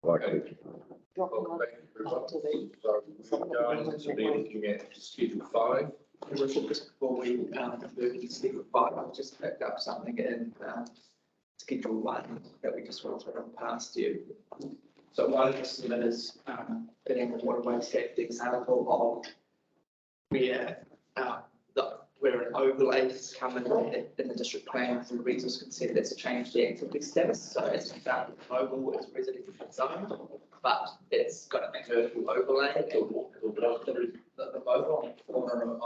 Okay. Well, thank you very much. So we're going to be looking at Schedule 5. Just before we move into Schedule 5, I've just picked up something in Schedule 1 that we just want to run past you. So one of the submitters put in the waterways gave the example of where an overlay has come in the district plan through resource consent that's changed the activity status. So it's found mobile as residential zone, but it's got a vertical overlay. The mobile on the corner of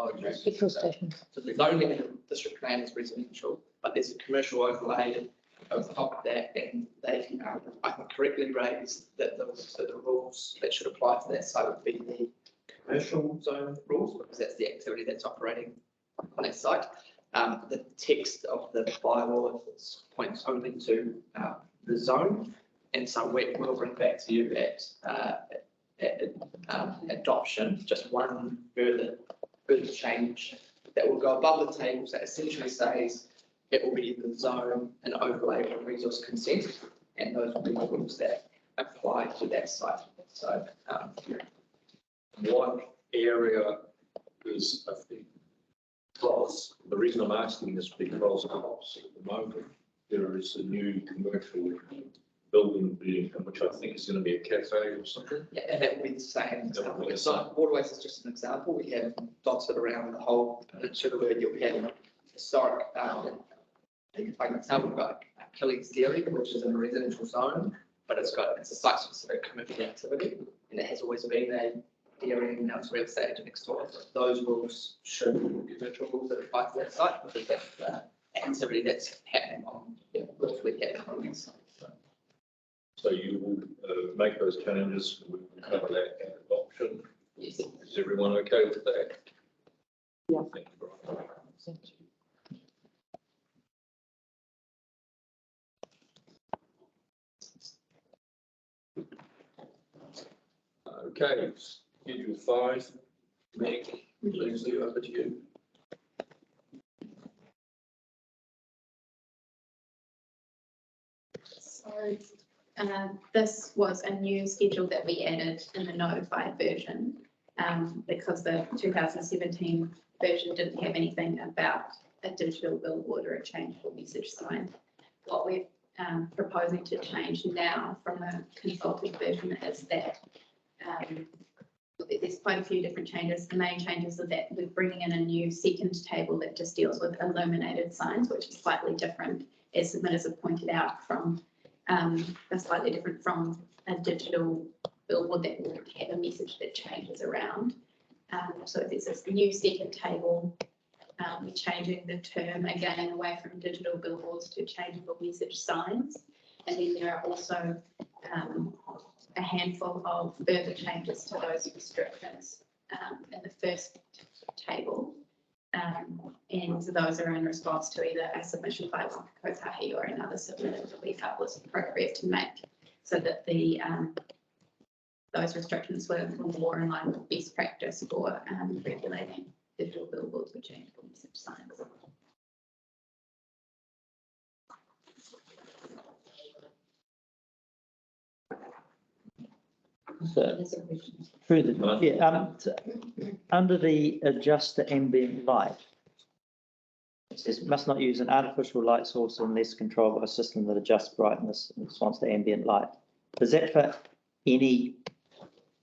Petrol station. So the zoning in the district plan is residential, but there's a commercial overlay over the top of that, and they, I think, correctly raised that the rules that should apply to that site would be the commercial zone rules, because that's the activity that's operating on that site. The text of the bylaw points only to the zone, and so we'll bring back to you at adoption just one further change that will go above the tables that essentially says it will be the zone and overlay or resource consent, and those will be the rules that apply to that site. So one area is, I think, because the reason I'm asking is because at the moment there is a new commercial building being, which I think is going to be a cafe or something. yeah, and that will be the same. That will be the So waterways is just an example. We have dotted around the whole peninsula where you'll have historic. If I can example, we've got Achilles Dairy, which is in a residential zone, but it's a site-specific commercial activity, and it has always been a dairy, and now it's real estate agent next door. Those rules should be commercial rules that apply to that site, because that's the activity that's happening on, literally happening on that site. So you will make those changes, we will cover that at adoption. Yes. Is everyone okay with that? Yeah. Thank you, Brian. Okay, Schedule 5, Meg, Lindsay, over to you. So this was a new schedule that we added in the notified version because the 2017 version didn't have anything about a digital billboard or a changeable message sign. What we're proposing to change now from the consulted version is that there's quite a few different changes. The main changes are that we're bringing in a new second table that just deals with illuminated signs, which is slightly different, as submitters have pointed out, from slightly different from a digital billboard that will have a message that changes around. So there's this new second table. We're changing the term again away from digital billboards to changeable message signs. And then there are also a handful of further changes to those restrictions in the first table. And those are in response to either a submission by Kotahi or another submission that we felt was appropriate to make, so that the those restrictions were more in line with best practice for regulating digital billboards with changeable message signs. So, through the, under the adjust to ambient light, it says must not use an artificial light source unless controlled by a system that adjusts brightness in response to ambient light. Does that for any,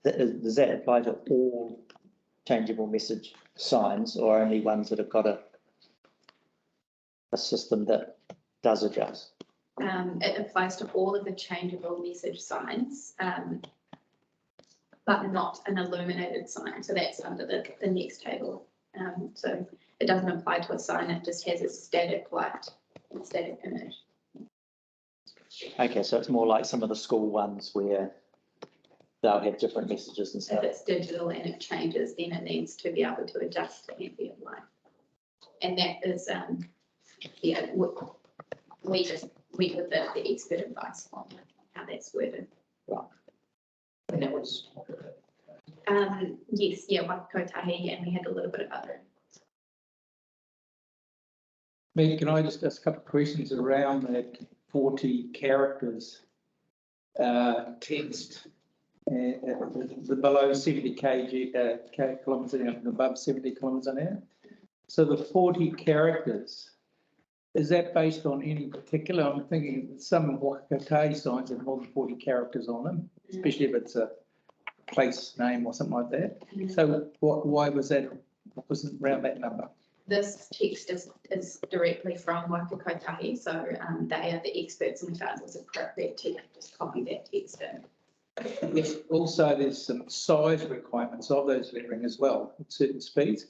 does that apply to all changeable message signs, or only ones that have got a system that does adjust? It applies to all of the changeable message signs, but not an illuminated sign. So that's under the next table. So it doesn't apply to a sign that just has a static light and static image. Okay, so it's more like some of the school ones where they'll have different messages and If stuff. it's digital and it changes, then it needs to be able to adjust to ambient light. And that is, yeah, we just went with the expert advice on how that's worded. Right. And that was. Yes, yeah, one Kotahi, and we had a little bit of other. Meg, can I just ask a couple of questions around that 40 characters text, the below 70 kilometres an hour and above 70 kilometres an hour. So the 40 characters, is that based on any particular? I'm thinking some Whakakatāi signs have more than 40 characters on them, especially if it's a place name or something like that. So why was that? Wasn't around that number? This text is directly from Whakakatāi, so they are the experts in regards it's appropriate to just copy that text in. Yes, also there's some size requirements of those lettering as well, at certain speeds.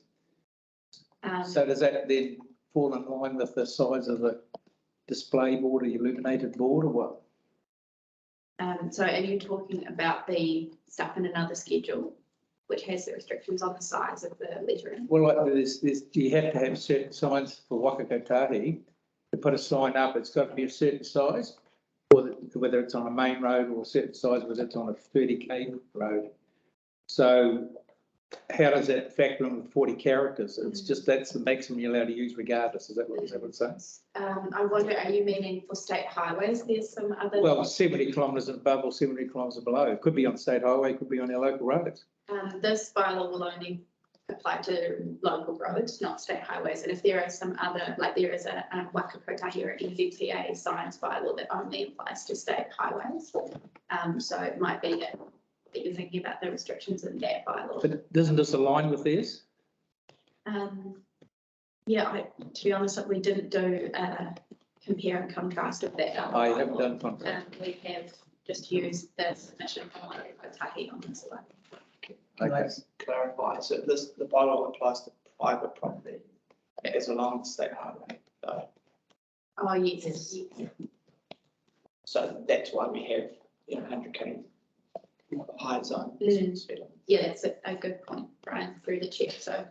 So does that then fall in line with the size of the display board or illuminated board or what? So are you talking about the stuff in another schedule, which has the restrictions on the size of the lettering? Well, like you have to have certain signs for Whakakatāi to put a sign up. It's got to be a certain size, or whether it's on a main road or a certain size, whether it's on a 30k road. So how does that factor in with 40 characters? It's just that's the maximum you're allowed to use regardless. Is that what it says? I wonder, are you meaning for state highways? There's some other. Well, 70 kilometres above or 70 kilometres below. It could be on state highway, it could be on our local roads. This bylaw will only apply to local roads, not state highways. And if there are some other, like there is a Whakakatāi or EZTA science bylaw that only applies to state highways. So it might be that you're thinking about the restrictions in that bylaw. But doesn't this align with theirs? Yeah, to be honest, we didn't do a compare and contrast of that. I haven't done contrast. We have just used the submission from Whakakatāi on this one. Can I Okay. clarify? So the bylaw applies to private property. It is along the state highway, though. Oh, yes. So that's why we have, 100k high zone. Yeah, that's a good point, Brian, through the chair. So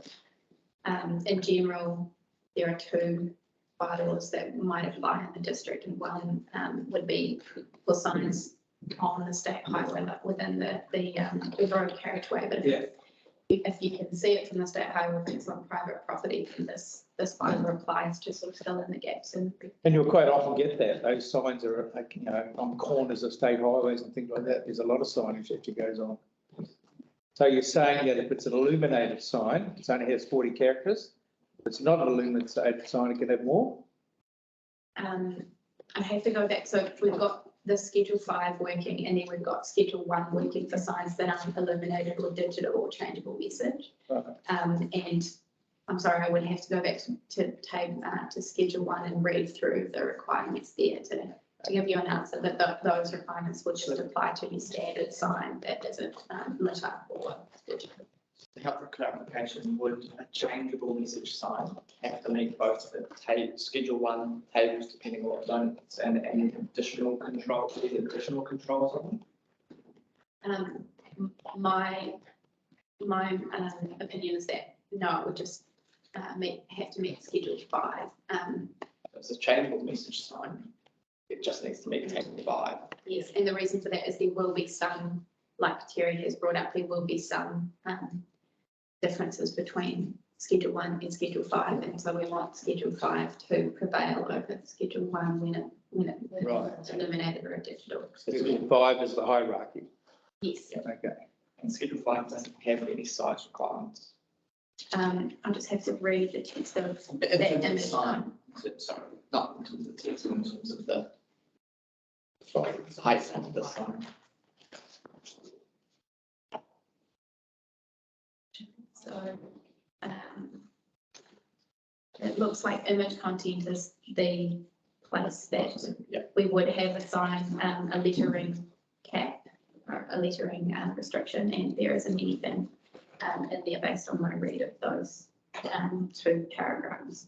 in general, there are two bylaws that might apply in the district, and one would be for signs on the state highway, like within the road carriageway. But if you can see it from the state highway, if it's on private property, then this bylaw applies to sort of fill in the gaps. And you'll quite often get that. Those signs are like, on corners of state highways and things like that. There's a lot of signage that actually goes on. So you're saying that if it's an illuminated sign, it only has 40 characters. If it's not an illuminated sign, it can have more? I have to go back. So we've got the Schedule 5 working, and then we've got Schedule 1 working for signs that aren't illuminated or digital or changeable message. Right. And I'm sorry, I would have to go back to Schedule 1 and read through the requirements there to give you an answer. But those requirements would just apply to your standard sign that isn't lit up or digital. To help for clarification, would a changeable message sign have to meet both the Schedule 1 tables, depending on what zone it's in, and additional controls on them? My opinion is that no, it would just have to meet Schedule 5. It's a changeable message sign. It just needs to meet Schedule 5. Yes, and the reason for that is there will be some, like Terry has brought up, there will be some differences between Schedule 1 and Schedule 5, and so we want Schedule 5 to prevail over Schedule 1 when it's illuminated or digital. Schedule 5 is the hierarchy. Yes. Okay. And Schedule 5 doesn't have any size requirements. I'll just have to read the text of In that terms of the image. sign, sorry, not in terms of the text, in terms of the height of the sign. So it looks like image content is the place that we would have a sign, a lettering cap or a lettering restriction, and there isn't anything in there based on my read of those two paragraphs.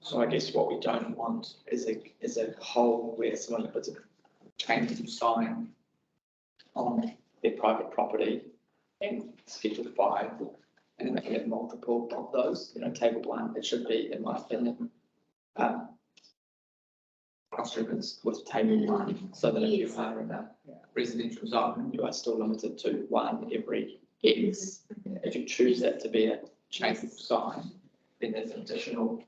So I guess what we don't want is a hole where someone puts a changeable sign on their private property in Schedule 5, and then they have multiple of those, Table 1, it should be, in my opinion, cross-referenced with Table 1, so that if you are in a residential zone, you are still limited to one every X. If you choose that to be a changeable sign, then there's an additional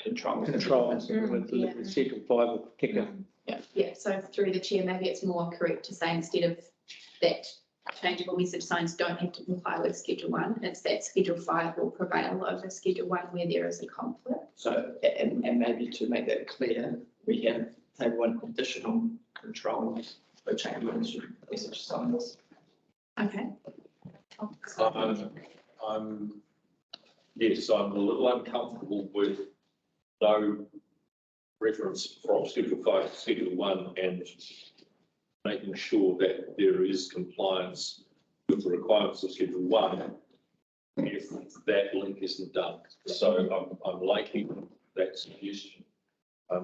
controls. controls Mm, with yeah. the Schedule 5 will kick in. Yeah, so through the chair, maybe it's more correct to say instead of that changeable message signs don't have to comply with Schedule 1, it's that Schedule 5 will prevail over Schedule 1 where there is a conflict. So, and maybe to make that clear, we have table 1 additional controls for changeable message signs. Okay. Yes, I'm a little uncomfortable with no reference from Schedule 5 to Schedule 1 and making sure that there is compliance with the requirements of Schedule 1 if that link isn't done. So I'm liking that suggestion.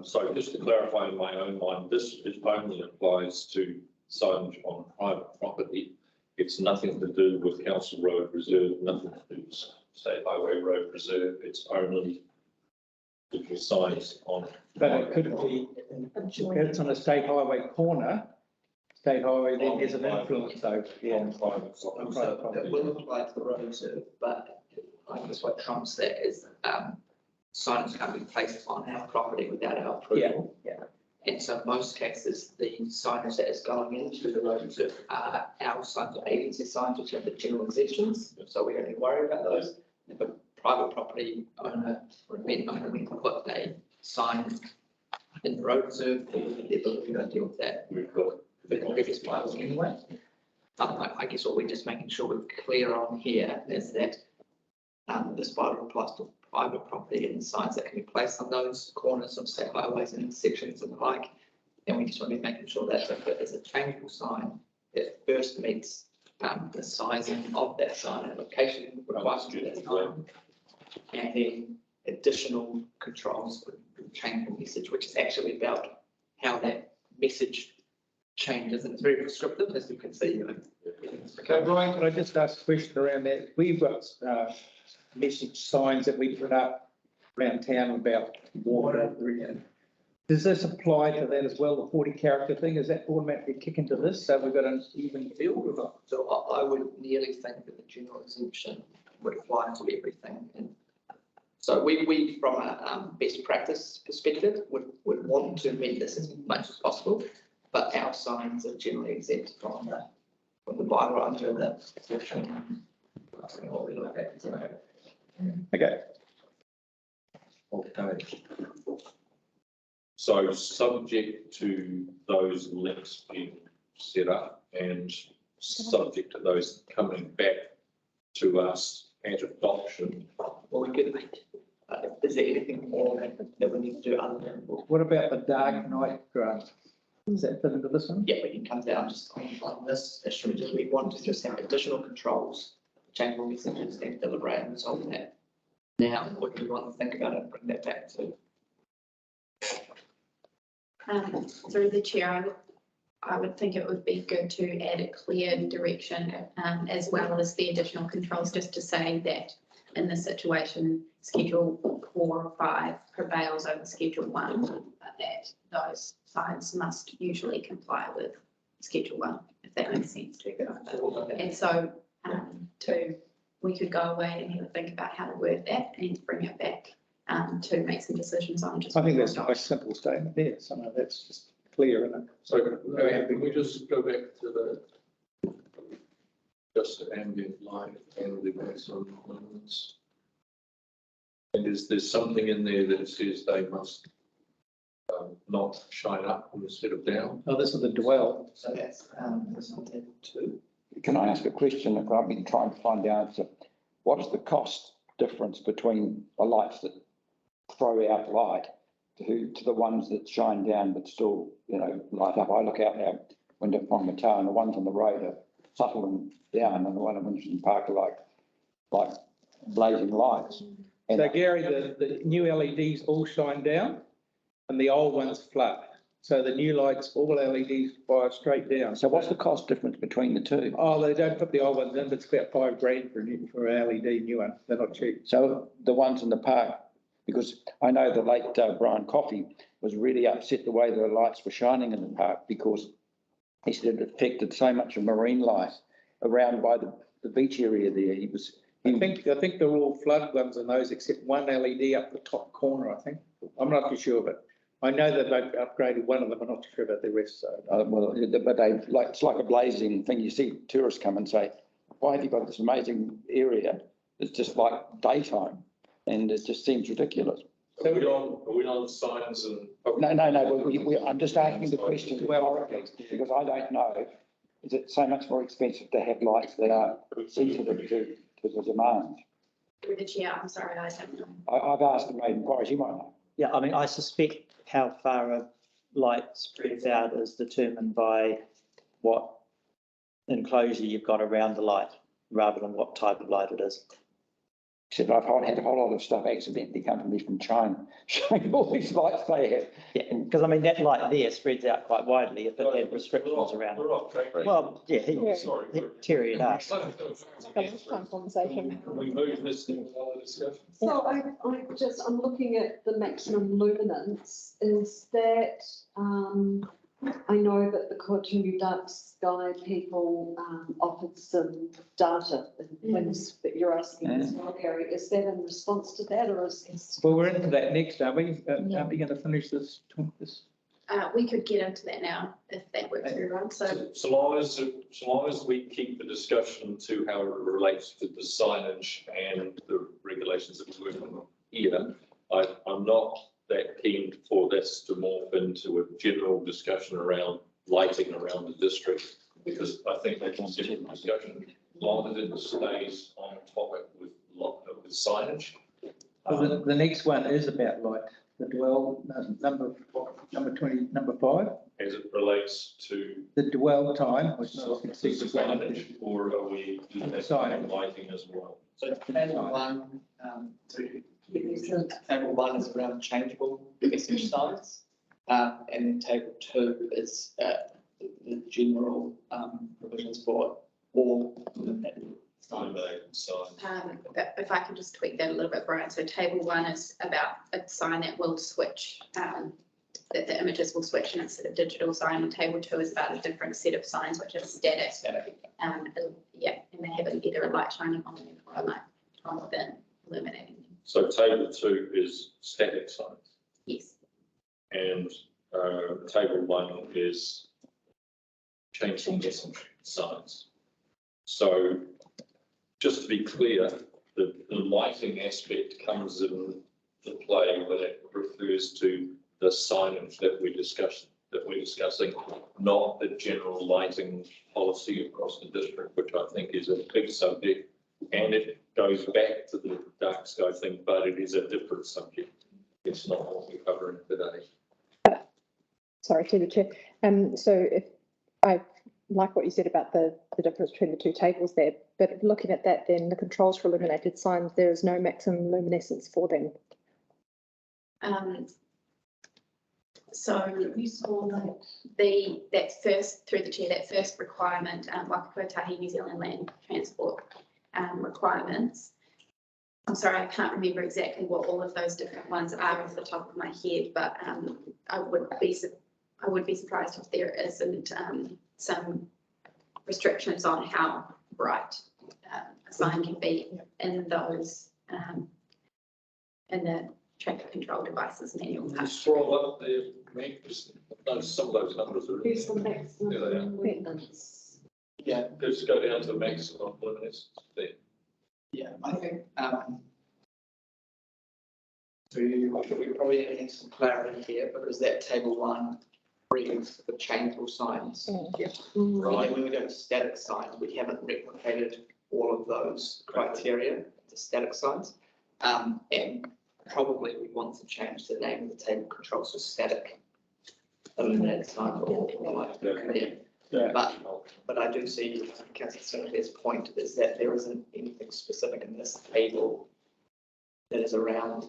So just to clarify in my own mind, this only applies to signage on private property. It's nothing to do with council road reserve, nothing to do with state highway road reserve. It's only digital signs on. But it could be, if it's on a state highway corner, state highway then has an influence, so, yeah. On private So property. it will apply to the road reserve, but I guess what trumps that is, signs can't be placed on our property without our approval. Yeah. And so in most cases, the signage that is going into the road reserve are our signs or agency signs, which have the general exemptions, so we don't need to worry about those. If a private property owner or event owner, we can put a sign in the road reserve, the ability to deal with that. We've got With the previous bylaws anyway. I guess what we're just making sure we're clear on here is that this bylaw applies to private property and signs that can be placed on those corners of state highways and intersections and the like. And we just want to be making sure that if it is a changeable sign, it first meets the sizing of that sign and location requirements of that sign. And then additional controls for changeable message, which is actually about how that message changes, and it's very prescriptive, as you can see. Okay, Brian, can I just ask a question around that? We've got message signs that we put up around town about water. Does this apply to that as well, the 40 character thing? Is that automatically kick into this? So we've got an even field or not? So I would nearly think that the general exemption would apply to everything. And so we from a best practice perspective, would want to meet this as much as possible, but our signs are generally exempt from the bylaw under the section. What we look at. Okay. Okay. So subject to those links being set up and subject to those coming back to us at adoption. Well, we could, is there anything more that we need to do other than? What about the dark night grant? Does that fit into this one? Yeah, we can come down just on this issue, just we want to just have additional controls, changeable messages and deliberate and resolve that. Now, what do you want to think about it, bring that back to? Through the chair, I would think it would be good to add a clear direction as well as the additional controls, just to say that in this situation, Schedule 4 or 5 prevails over Schedule 1, but that those signs must usually comply with Schedule 1, if that makes sense to you. And so, we could go away and have a think about how to word that and bring it back to make some decisions on just. I think that's a nice simple statement there. So that's just clear, isn't it? So can we just go back to just the ambient light and the maximum limits? And is there something in there that says they must not shine up instead of down? Oh, this is the dwell. So that's, this on table 2. Can I ask a question? If I've been trying to find the answer, what is the cost difference between the lights that throw out light to the ones that shine down but still, light up? I look out our window from the tower and the ones on the road are subtle and down, and the one in Winchton Park are like blazing lights. And So Gary, the new LEDs all shine down and the old ones flat. So the new lights, all LEDs fire straight down. so what's the cost difference between the two? Oh, they don't put the old ones in, but it's about $5,000 for an LED new one. They're not cheap. So the ones in the park, because I know the late Brian Coffey was really upset the way the lights were shining in the park, because he said it affected so much of marine life around by the beach area there. He I think they're all flood ones and those except one LED up the top corner, I think. I'm not too sure, but I know that they've upgraded one of them. I'm not too sure about the rest, so. Well, but they, like, it's like a blazing thing. You see tourists come and say, why have you got this amazing area? It's just like daytime and it just seems ridiculous. Are we on signs and? No, I'm just asking the question rhetorically, because I don't know. Is it so much more expensive to have lights that are sensitive to the demand? Through the chair, I'm sorry, I don't know. I've asked and made inquiries, you might know. Yeah, I mean, I suspect how far a light spreads out is determined by what enclosure you've got around the light, rather than what type of light it is. Except I've had a whole lot of stuff accidentally come to me from China, showing all these lights they have. Yeah, because I mean, that light there spreads out quite widely if it had restrictions around it. We're off track. Well, yeah, Sorry. Terry had asked. Like a lifetime conversation. Can we move this to another discussion? So I'm looking at the maximum luminance, is that, I know that the Kotungu Dark Sky people, offered some data that you're asking us for, Gary. Is that in response to that or is? Well, we're into that next, aren't we? Aren't we going to finish this? We could get into that now if that works for everyone, so. So long as we keep the discussion to how it relates to the signage and the regulations that we're working on here, I'm not that keen for this to morph into a general discussion around lighting around the district, because I think that's a different discussion, as long as it stays on topic with signage. Well, the next one is about light, the dwell, number 5, As it relates to the dwell time, which is signage, or are we Signage. lighting as well? So table one, table one is around changeable message signs. And then table two is, the general, provisions for all illuminated signs. Illuminated signs. But if I can just tweak that a little bit, Brian, so table one is about a sign that will switch, that the images will switch and it's a digital sign, and table two is about a different set of signs, which is static. Yeah, and they have either a light shining on them or a light from within illuminating them. So table two is static signs, Yes. and table one is changing message signs. So just to be clear, the lighting aspect comes into play when it refers to the signage that we're discussing, not the general lighting policy across the district, which I think is a big subject. And it goes back to the dark sky thing, but it is a different subject. It's not what we're covering today. Sorry, to the chair. So if I like what you said about the difference between the two tables there, but looking at that, then the controls for illuminated signs, there is no maximum luminescence for them. So you saw that first, through the chair, that first requirement, Waka Kotahi New Zealand Land Transport requirements. I'm sorry, I can't remember exactly what all of those different ones are off the top of my head, but I would be surprised if there isn't some restrictions on how bright a sign can be in those in the traffic control devices manual. Just scroll up there, some of those numbers are. Here's the maximum Yeah, they are. luminance. Yeah, Just go down to the maximum luminescence there. yeah, I think, so we probably need some clarity here, because that table one reads the changeable signs. Right. And then when we go to static signs, we haven't replicated all of those criteria to static signs. And probably we want to change the name of the table controls to static illuminated signs or like clear. Yeah. But I do see Councillor Sinclair's point is that there isn't anything specific in this table that is around.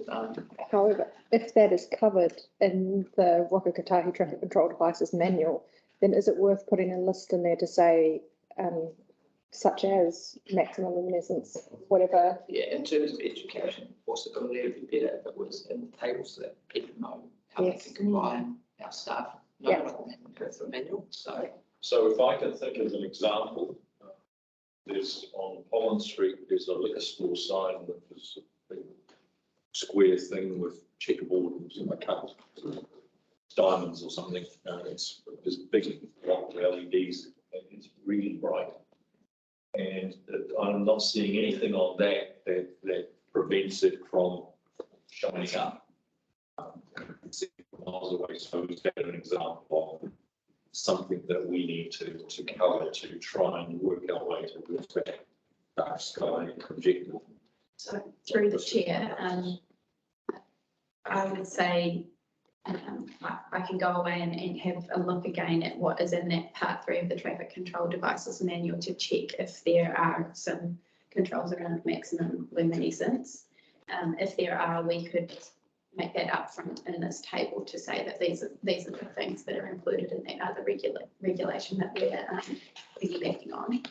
However, if that is covered in the Waka Kotahi Traffic Control Devices Manual, then is it worth putting a list in there to say, such as maximum luminescence, whatever? Yeah, in terms of education, possibility it would be better if it was in the table so that people know how they Yes. can combine our staff. No, Yeah. rather than go through a manual, so. So if I can think of an example, there's on Holland Street, there's a liquor store sign with this big square thing with checkerboard and some cups, diamonds or something. It's this big block of LEDs, and it's really bright. And I'm not seeing anything on that prevents it from shining up. It's miles away, so is that an example of something that we need to cover to try and work our way towards that dark sky objective? So through the chair, I would say I can go away and have a look again at what is in that part 3 of the traffic control devices manual to check if there are some controls around maximum luminescence. If there are, we could make that upfront in this table to say that these are the things that are included in that other regulation that we're piggybacking on.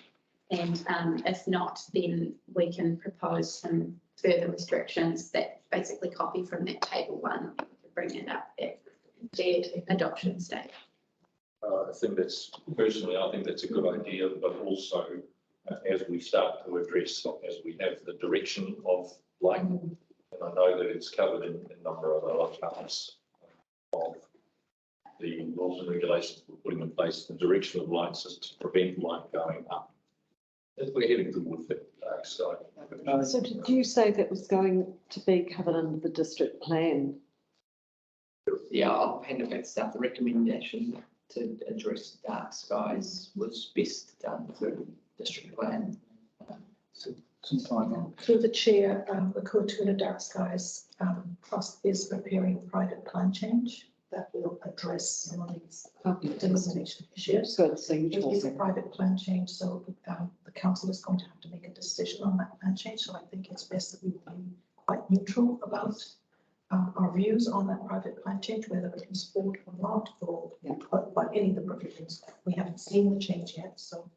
And if not, then we can propose some further restrictions that basically copy from that table 1 to bring it up at the adoption stage. I think that's a good idea, but also as we start to address, as we have the direction of light, and I know that it's covered in a number of other parts of the rules and regulations we're putting in place, the direction of lights is to prevent light going up. If we're heading towards that dark sky. So did you say that was going to be covered under the district plan? Yeah, I'll hand it back to staff. The recommendation to address dark skies was best done through district plan. Some time on. Through the chair, the Cotuina Dark Skies Trust is preparing a private plan change that will address some of these delimitation issues. Good, so you It is a talking. private plan change, so the council is going to have to make a decision on that plan change. So I think it's best that we be quite neutral about our views on that private plan change, whether we can support or not, or by any of the provisions. We haven't seen the change yet, so.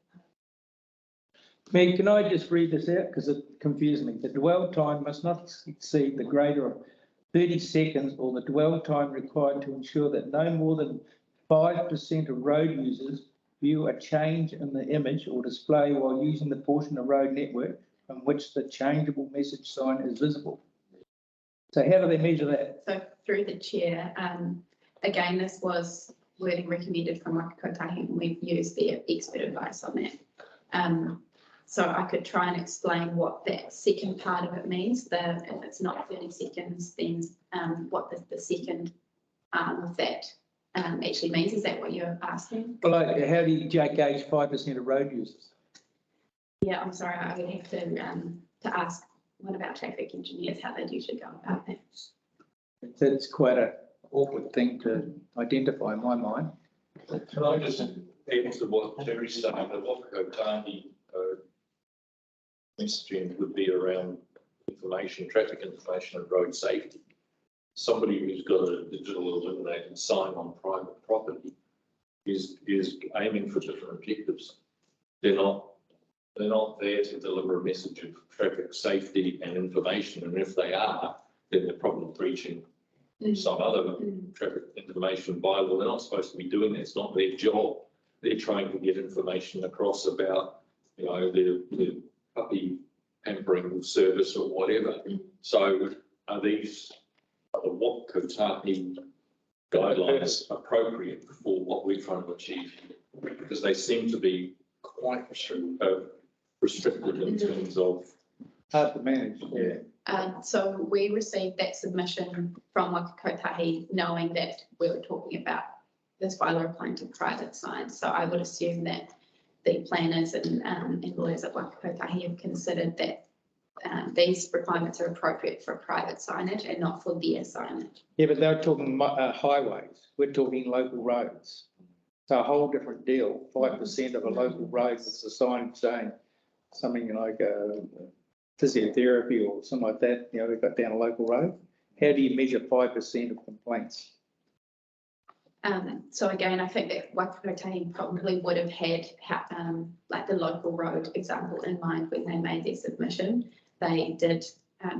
Meg, can I just read this out because it confused me? The dwell time must not exceed the greater of 30 seconds or the dwell time required to ensure that no more than 5% of road users view a change in the image or display while using the portion of road network from which the changeable message sign is visible. So how do they measure that? So through the chair, again, this was wording recommended from Waka Kotahi, and we've used their expert advice on that. So I could try and explain what that second part of it means. If it's not 30 seconds, then what the second arm of that actually means. Is that what you're asking? Well, how do you gauge 5% of road users? Yeah, I'm sorry, I would have to ask one of our traffic engineers how they'd usually go about that. That's quite an awkward thing to identify in my mind. Can I just add to what Terry's saying, that Waka Kotahi messaging would be around information, traffic information and road safety. Somebody who's got a digital illuminated sign on private property is aiming for different objectives. They're not there to deliver a message of traffic safety and information, and if they are, then they're probably breaching some other traffic information bylaw. They're not supposed to be doing that. It's not their job. They're trying to get information across about, you know, their puppy pampering service or whatever. So are the Waka Kotahi guidelines appropriate for what we're trying to achieve? Because they seem to be quite restricted in terms of. Hard to manage. Yeah. So we received that submission from Waka Kotahi knowing that we were talking about this bylaw applying to private signs. So I would assume that the planners and lawyers at Waka Kotahi have considered that these requirements are appropriate for private signage and not for their signage. Yeah, but they're talking highways. We're talking local roads. So a whole different deal. 5% of a local road is a sign saying something like physiotherapy or something like that. You know, we've got down a local road. How do you measure 5% of complaints? So again, I think that Waka Kotahi probably would have had like the local road example in mind when they made their submission. They did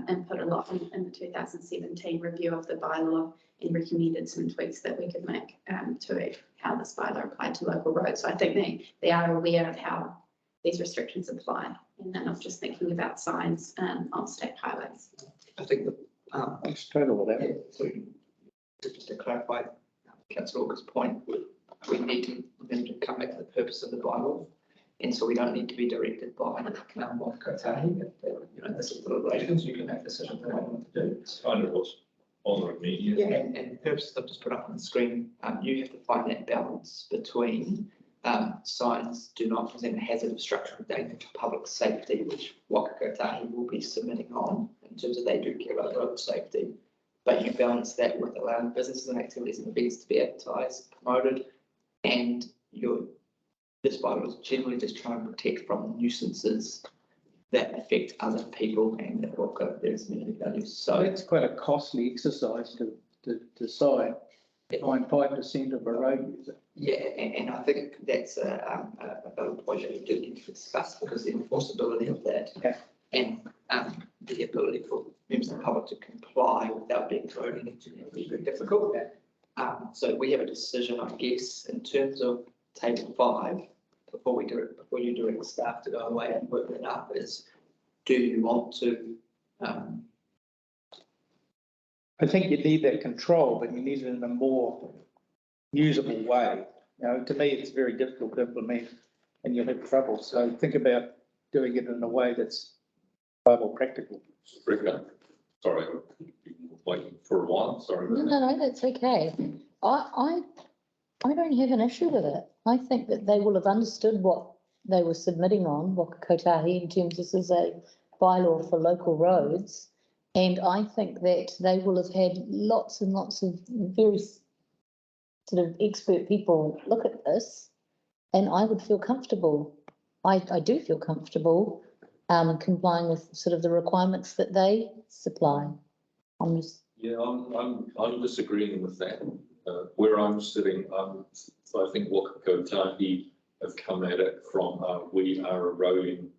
input a lot in the 2017 review of the bylaw and recommended some tweaks that we could make to how this bylaw applied to local roads. So I think they are aware of how these restrictions apply, and then I'm just thinking about signs on state highways. I think that, I'm straight over that. yeah, so just to clarify Councillor Walker's point, we need to, them to come back to the purpose of the bylaw. And so we don't need to be directed by what Kotahi, you know, this is the regulations, you can make decisions on what you want to do. It's kind of what's on me. Yeah, and the purpose I've just put up on the screen, you have to find that balance between signs do not present a hazard of structural danger to public safety, which Waka Kotahi will be submitting on in terms of they do care about road safety. But you balance that with allowing businesses and activities and events to be advertised, promoted, and this bylaw is generally just trying to protect from nuisances that affect other people and that will go there's many values. So It's quite a costly exercise to decide, find 5% of a road user. yeah, and I think that's a valid point that we do need to discuss because the enforceability of that Yeah. and the ability for members of the public to comply without being thrown into it is very difficult. So we have a decision, I guess, in terms of table 5, before you direct staff to go away and work that up, is do you want to I think you need that control, but you need it in a more usable way. You know, to me, it's very difficult to implement and you'll have trouble. So think about doing it in a way that's more practical. Rebecca, sorry, waiting for a while, sorry. No, that's okay. I don't have an issue with it. I think that they will have understood what they were submitting on, Waka Kotahi, in terms of this is a bylaw for local roads. And I think that they will have had lots and lots of very sort of expert people look at this, and I would feel comfortable. I do feel comfortable complying with sort of the requirements that they supply. Yeah, I'm disagreeing with that. Where I'm sitting, I think Waka Kotahi have come at it from, we are a roading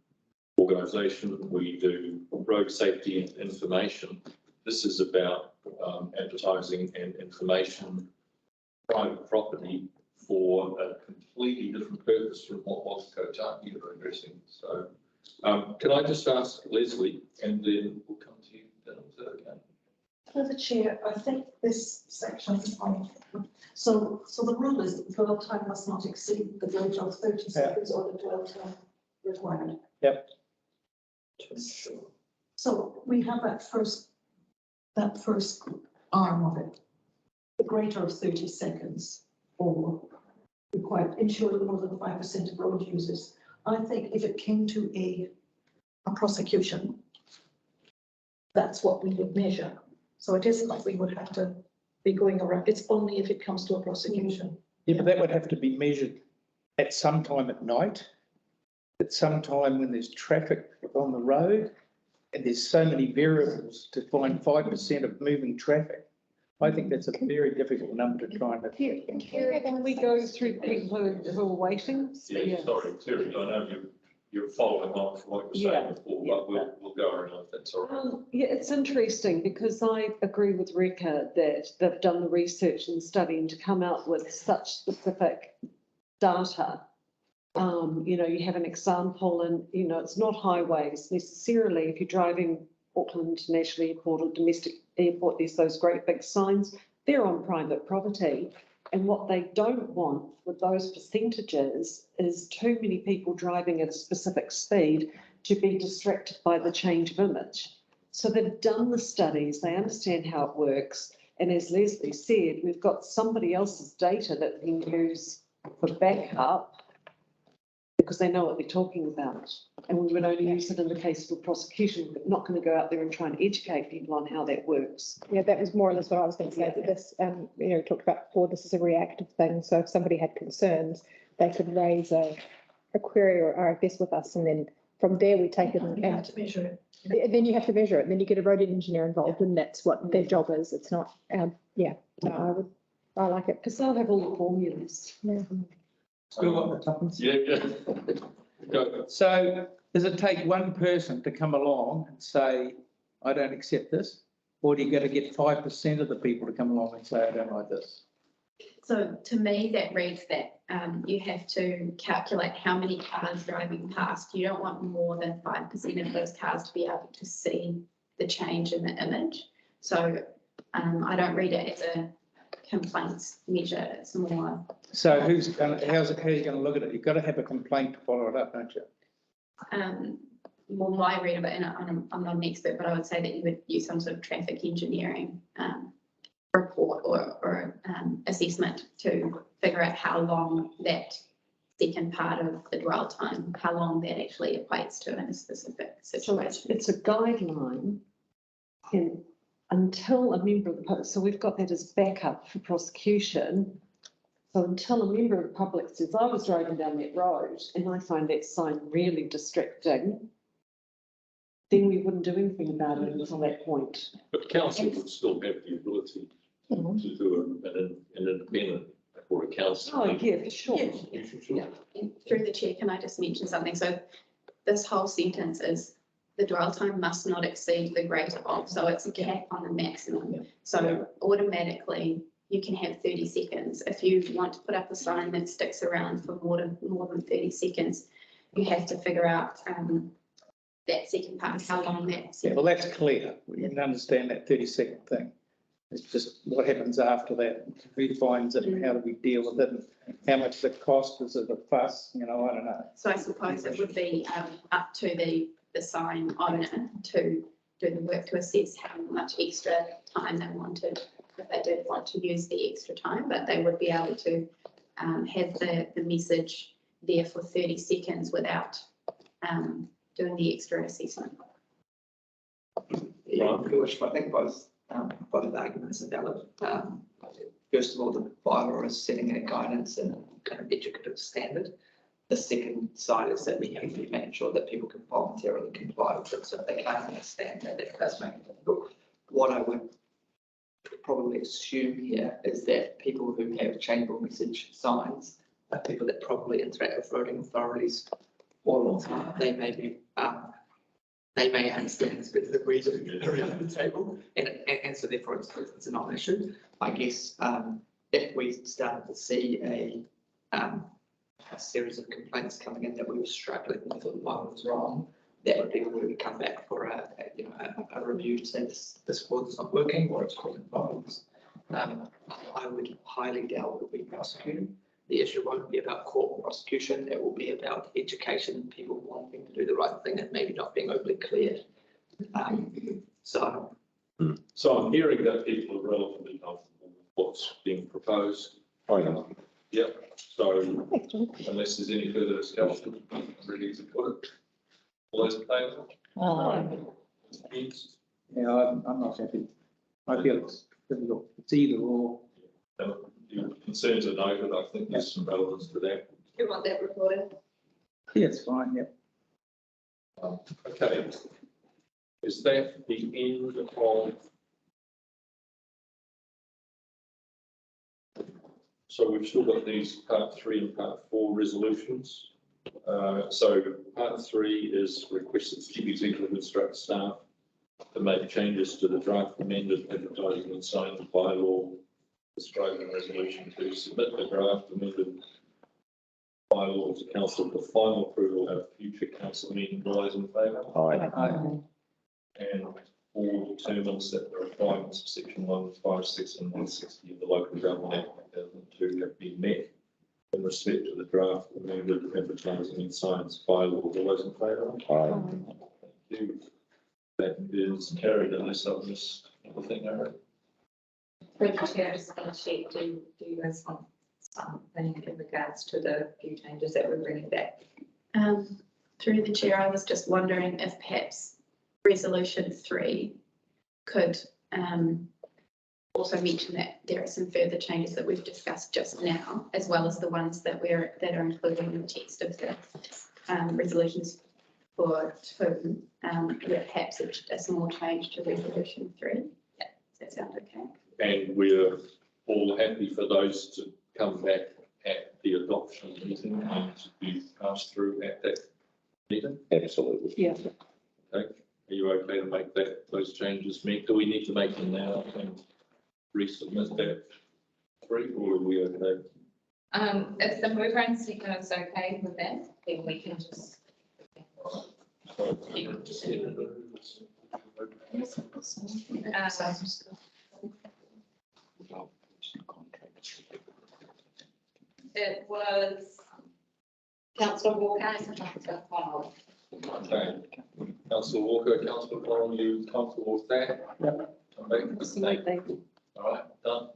organisation, we do road safety information. This is about advertising and information, private property for a completely different purpose from what Waka Kotahi are addressing. So can I just ask Leslie, and then we'll come to you, Dylan, is that okay? Through the chair, I think this section on, so the rule is that the dwell time must not exceed the rate of 30 seconds or the dwell time required. Yep. So we have that first arm of it, the greater of 30 seconds or required, ensure that more than 5% of road users. I think if it came to a prosecution, that's what we would measure. So it isn't like we would have to be going around. It's only if it comes to a prosecution. Yeah, but that would have to be measured at some time at night, at some time when there's traffic on the road, and there's so many variables to find 5% of moving traffic. I think that's a very difficult number to try and. Can we go through people who are waiting? Yeah, sorry, Terry, I know you're following on from what you were saying before, but we'll go around if that's all right. Yeah, it's interesting because I agree with Reka that they've done the research and studying to come out with such specific data. You know, you have an example and, you know, it's not highways necessarily. If you're driving Auckland International Airport or domestic airport, there's those great big signs, they're on private property. And what they don't want with those percentages is too many people driving at a specific speed to be distracted by the change of image. So they've done the studies, they understand how it works. And as Leslie said, we've got somebody else's data that we can use for backup because they know what they're talking about. And we would only use it in the case of a prosecution, but not going to go out there and try and educate people on how that works. Yeah, that was more or less what I was going to say, that this, you know, we talked about before, this is a reactive thing. So if somebody had concerns, they could raise a query or RFS with us, and then from there we take it You have to measure it. then you have to measure it, and then you get a road engineer involved, and that's what their job is. It's not, yeah, no, I like it. Because they'll have all the formulas. Yeah. Still got the tuppence. Yeah. Go. So does it take one person to come along and say, I don't accept this? Or do you got to get 5% of the people to come along and say, I don't like this? So to me, that reads that you have to calculate how many cars driving past. You don't want more than 5% of those cars to be able to see the change in the image. So I don't read it as a complaints measure. It's more. So how are you going to look at it? You've got to have a complaint to follow it up, don't you? Well, my read of it, and I'm not an expert, but I would say that you would use some sort of traffic engineering report or assessment to figure out how long that second part of the dwell time, how long that actually equates to in a specific So situation. it's a guideline. And until a member of the public, so we've got that as backup for prosecution. So until a member of the public says, I was driving down that road and I find that sign really distracting, then we wouldn't do anything about it until that point. But council would still have the ability to do an independent or a council. Oh, yeah, for sure. Yeah. Through the chair, can I just mention something? So this whole sentence is the dwell time must not exceed the greater of, so it's a cap on the maximum. So automatically you can have 30 seconds. If you want to put up a sign that sticks around for more than 30 seconds, you have to figure out that second part, how long that. Yeah, well, that's clear. We can understand that 30-second thing. It's just what happens after that. Who defines it and how do we deal with it? And how much it cost? Is it a fuss? You know, I don't know. So I suppose it would be up to the sign owner to do the work to assess how much extra time they wanted, if they did want to use the extra time, but they would be able to have the message there for 30 seconds without doing the extra assessment. Yeah, which I think both the arguments are valid. First of all, the bylaw is setting a guidance and kind of educative standard. The second side is that we have to make sure that people can voluntarily comply with it. So if they can't understand that, it does make it difficult. What I would probably assume here is that people who have changeable message signs are people that probably interact with voting authorities all the time. They may be they may understand this bit of the reason around the table, and so therefore it's a non-issue. I guess if we started to see a series of complaints coming in that we were struggling with or one was wrong, that would be where we would come back for a review to say this board's not working or it's causing problems. I would highly doubt that we'll be prosecuted. The issue won't be about court prosecution. It will be about education, people wanting to do the right thing and maybe not being overly clear. So I'm hearing that people are relatively comfortable with what's being proposed. I know. Yep. So unless there's any further discussion, I'm ready to put it. All those in favour? Against? Yeah, I'm not happy. I feel it's difficult. It's either or. Your concerns are noted. I think there's some relevance to that. You want that recorded? Yeah, it's fine, yeah. Okay. Is that the end of? So we've still got these part 3 and part 4 resolutions. So part 3 is request that the chief executive instruct staff to make changes to the draft amended advertising and sign bylaw describing resolution to submit the draft amended bylaw to council for final approval at a future council meeting. All those in favour? And all determines that the requirements of section 156 and 160 of the Local Government Act 2002 have been met in respect to the draft amended advertising and signs bylaw. All those in favour? Thank you. That is carried unless I've missed anything, Aaron. Through the chair, I just want to check, do you guys want something in regards to the few changes that we're bringing back? Through the chair, I was just wondering if perhaps resolution 3 could also mention that there are some further changes that we've discussed just now, as well as the ones that are included in the text of the resolutions for 2. Perhaps a small change to resolution 3. Yeah, does that sound okay? And we're all happy for those to come back at the adoption meeting and to be passed through at that meeting? Absolutely. Yeah. Okay. Are you okay to make those changes? Do we need to make them now and resubmit that three, or are we okay? If the mover and seconder is okay with that, then we can just. It was councillor Walker and councillor Connell. Okay. Councillor Walker, councillor Connell, you comfortable with that? Yep. Okay. Absolutely. All right, done.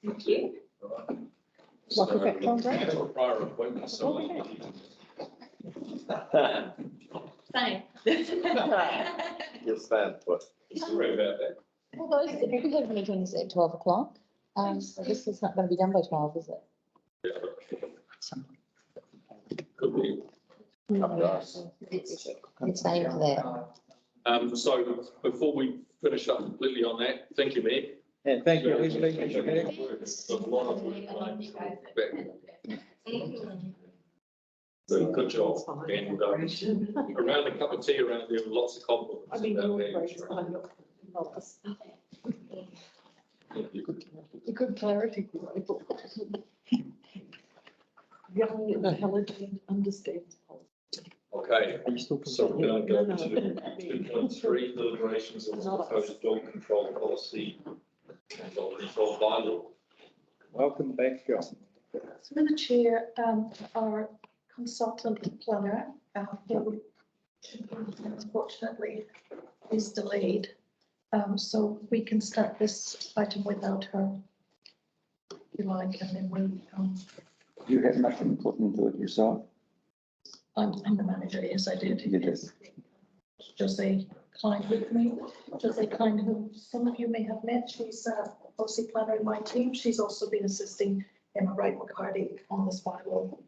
Thank you. All right. What was that, John? That's a prior appointment, so. Same. Yes, that, but Sorry about that. Well, those, we have meetings at 12 o'clock. So this is not going to be done by 12, is it? Could be. It's aimed at that. So before we finish up completely on that, thank you, Mayor. Yeah, thank you, Leslie. There's a lot of so good job, and around a cup of tea around there, lots of compliments. I mean, about your that. phrase, I'm not involved. Thank you. Good clarity. Young, intelligent, understands. Okay, Are you still? so we're going to go No, to no. 2.3 deliberations of the proposed dog control policy and dog control bylaw. Welcome back, John. Through the chair, our consultant planner, who unfortunately is delayed. So we can start this item without her, if you like, and then we, You have nothing put into it yourself? I'm the manager, yes, I did. You did. Jose Klein with me. Jose Klein, who some of you may have met, she's a policy planner in my team. She's also been assisting Emma Wright McCarty on this bylaw.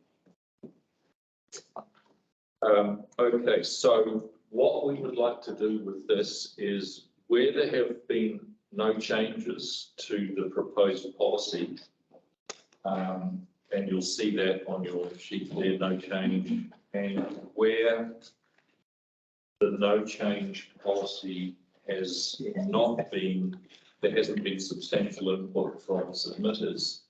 Okay, so what we would like to do with this is where there have been no changes to the proposed policy, and you'll see that on your sheet there, no change, and where the no change policy has not been, there hasn't been substantial input from submitters.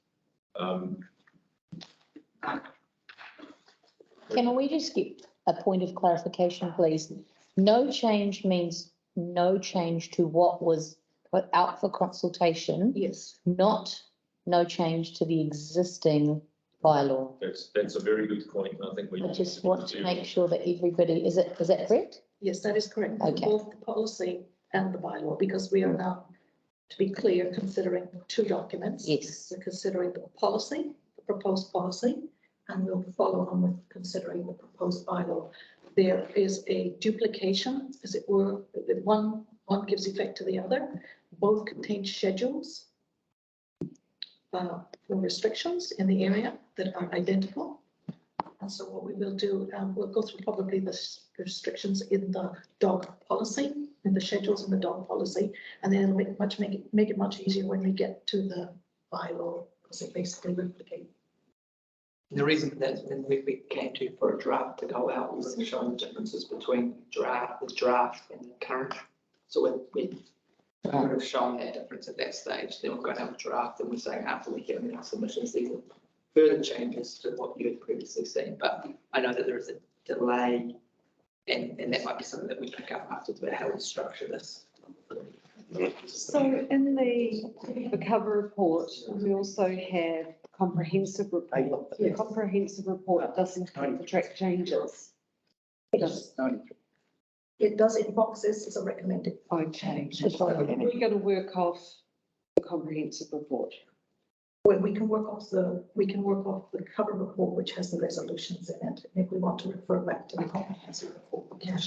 Can we just get a point of clarification, please? No change means no change to what was put out for consultation, Yes. not no change to the existing bylaw. That's a very good point, and I think we. I just want to make sure that everybody, is that correct? Yes, that is correct. Okay. Both the policy and the bylaw, because we are now, to be clear, considering two documents. Yes. We're considering the policy, the proposed policy, and we'll follow on with considering the proposed bylaw. There is a duplication, as it were, that one gives effect to the other. Both contain schedules for restrictions in the area that are identical. And so what we will do, we'll go through probably the restrictions in the dog policy, in the schedules in the dog policy, and then it'll make it much easier when we get to the bylaw, because it basically replicate. The reason for that is when we came to for a draft to go out, we were showing the differences between the draft and the current. So we would have shown that difference at that stage. Then we're going to have a draft and we're saying after we get our submissions, these are further changes to what you had previously seen. But I know that there is a delay and that might be something that we pick up after about how we structure this. So in the cover report, we also have comprehensive report. The comprehensive report doesn't have the track changes. It does in boxes as a recommended. Okay, so we're going to work off the comprehensive report. Well, we can work off the cover report, which has the resolutions in it. If we want to refer back to the comprehensive report, we can.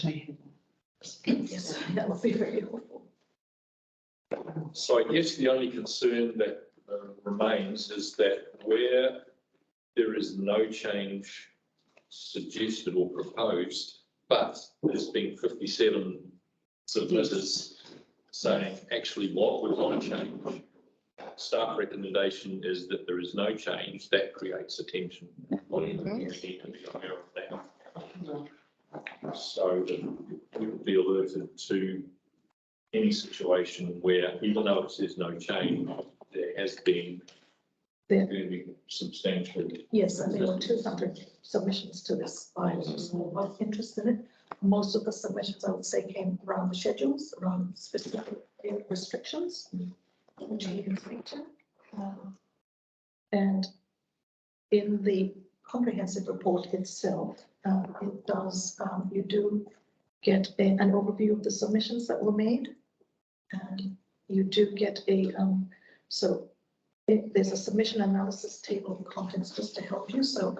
Yes, that would be very helpful. So I guess the only concern that remains is that where there is no change suggested or proposed, but there's been 57 submitters saying actually what we want to change. Staff recommendation is that there is no change. That creates a tension. We need to be aware of that. So we would be alerted to any situation where, even though it says no change, there has been There, fairly substantial. yes, and there were 200 submissions to this bylaw, so of interest in it. Most of the submissions, I would say, came around the schedules, around specific restrictions, which you can speak to. And in the comprehensive report itself, it does, you do get an overview of the submissions that were made. And you do get a, there's a submission analysis table of contents just to help you. So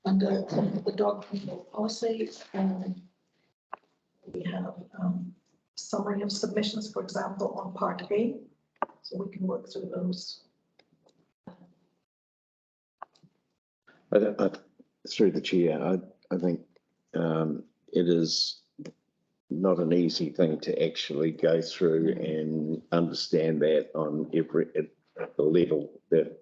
under the dog control policy, we have summary of submissions, for example, on part A. So we can work through those. Through the chair, I think it is not an easy thing to actually go through and understand that on at the level that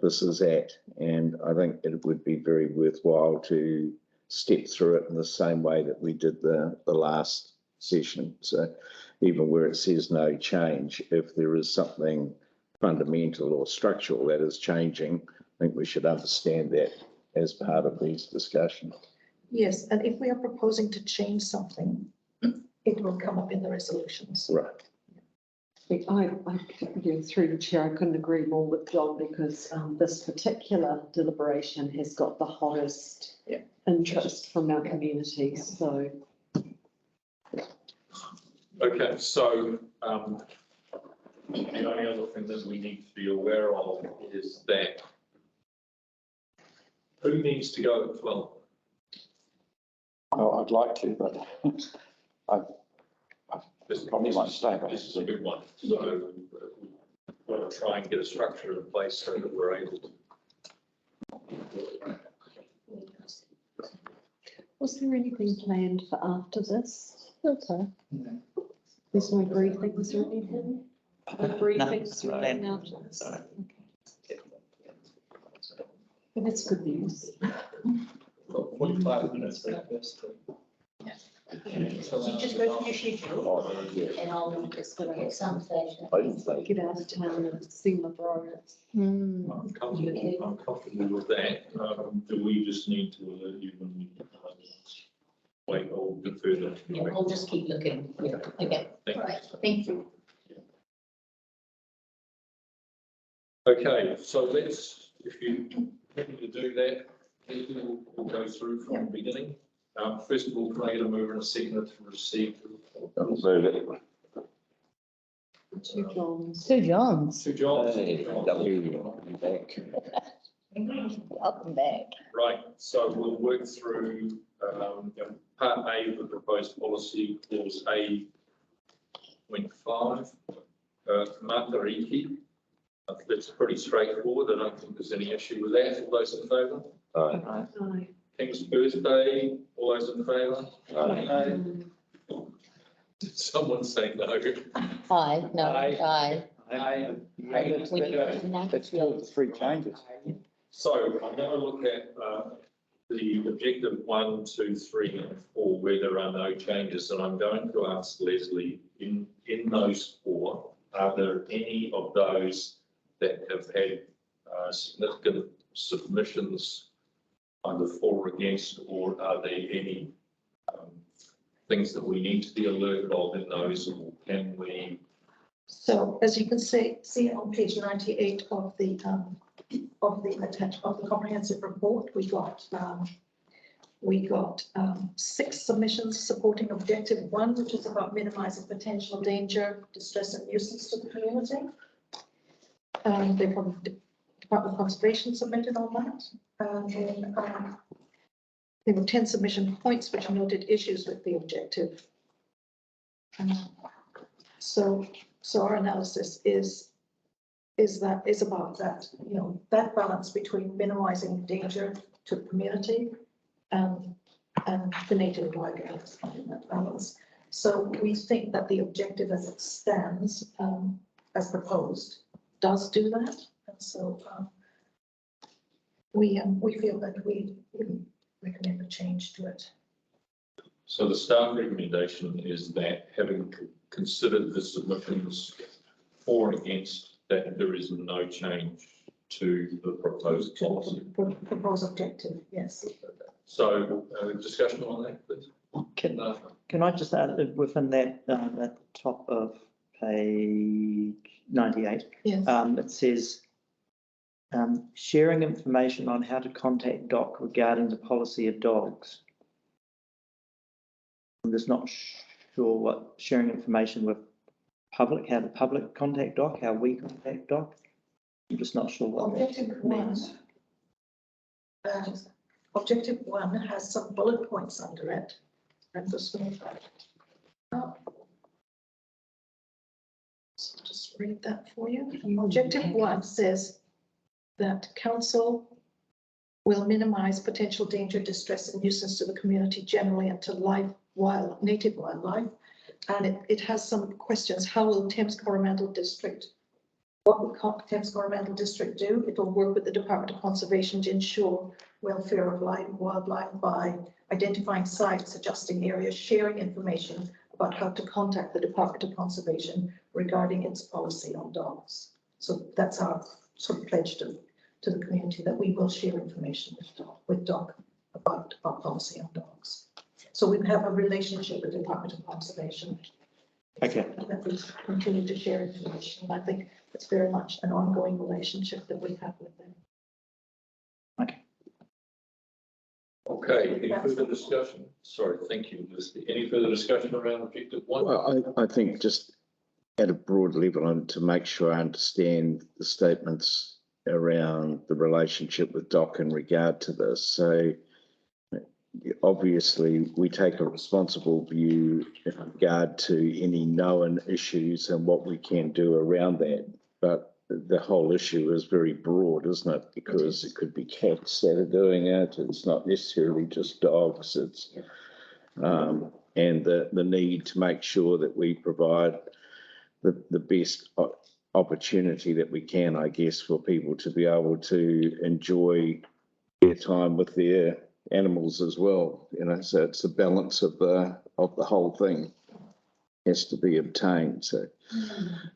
this is at. And I think it would be very worthwhile to step through it in the same way that we did the last session. So even where it says no change, if there is something fundamental or structural that is changing, I think we should understand that as part of these discussions. Yes, and if we are proposing to change something, it will come up in the resolutions. Right. Through the chair, I couldn't agree more with John because this particular deliberation has got the highest interest from our community, so. Okay, so the only other thing that we need to be aware of is that who needs to go at 12? Oh, I'd like to, but probably won't stay. This is a big one, so we've got to try and get a structure in place so that we're able to. Was there anything planned for after this? Okay. There's no briefings or anything? No briefings or No, anything after this? Well, that's good news. 45 minutes. You just go to your schedule and I'll just go get some station. Get out of town and see my brother. I'm comfortable with that. Do we just need to alert you when we wait or defer that? Yeah, we'll just keep looking. Yeah. Okay, Thank you. right, thank you. Okay, so let's, if you need to do that, we'll go through from the beginning. First of all, can I get a mover and a seconder to receive the report? I'll move it. Two Johns. Sue Johns, Sue Johns. Back. welcome back. Right, so we'll work through part A of the proposed policy, clause A.5, Matariki. That's pretty straightforward. I don't think there's any issue with that. All those in favour? Aye. Aye. King's birthday, all those in favour? Aye. Did someone say no? Aye, no, aye. That's still the three changes. So I'm going to look at the objective 1, 2, 3, and 4, where there are no changes, and I'm going to ask Leslie, in those 4, are there any of those that have had significant submissions either for or against, or are there any things that we need to be alerted of in those, or can we? So as you can see on page 98 of the comprehensive report, we got 6 submissions supporting objective 1, which is about minimizing potential danger, distress and nuisance to the community. They from the Department of Conservation submitted on that. And then there were 10 submission points which noted issues with the objective. So our analysis is about that, that balance between minimizing danger to the community and the native wildlife in that balance. So we think that the objective as it stands, as proposed, does do that. And so we feel that we recommend a change to it. So the staff recommendation is that having considered the submissions for and against that there is no change to the proposed policy. Proposed objective, yes. So, discussion on that, please. Can I just add within that, at the top of page 98, Yes. it says, sharing information on how to contact DOC regarding the policy of dogs. I'm just not sure what sharing information with public, how the public contact DOC, how we contact DOC. I'm just not sure what Objective that one. means. Objective one has some bullet points under it. And just just read that for you. Objective one says that council will minimize potential danger, distress and nuisance to the community generally and to native wildlife. And it has some questions. How will Thames Coromandel District, what will Thames Coromandel District do? It will work with the Department of Conservation to ensure welfare of wildlife by identifying sites, adjusting areas, sharing information about how to contact the Department of Conservation regarding its policy on dogs. So that's our sort of pledge to the community, that we will share information with DOC about our policy on dogs. So we have a relationship with the Department of Conservation. Okay. That we continue to share information. I think it's very much an ongoing relationship that we have with them. Okay, any further discussion? Sorry, thank you, Elizabeth. Any further discussion around objective one? Well, I think just at a broad level and to make sure I understand the statements around the relationship with DOC in regard to this. So obviously we take a responsible view in regard to any known issues and what we can do around that. But the whole issue is very broad, isn't it? Because it could be cats that are doing it. It's not necessarily just dogs. It's and the need to make sure that we provide the best opportunity that we can, I guess, for people to be able to enjoy their time with their animals as well. You know, so it's the balance of the whole thing has to be obtained. So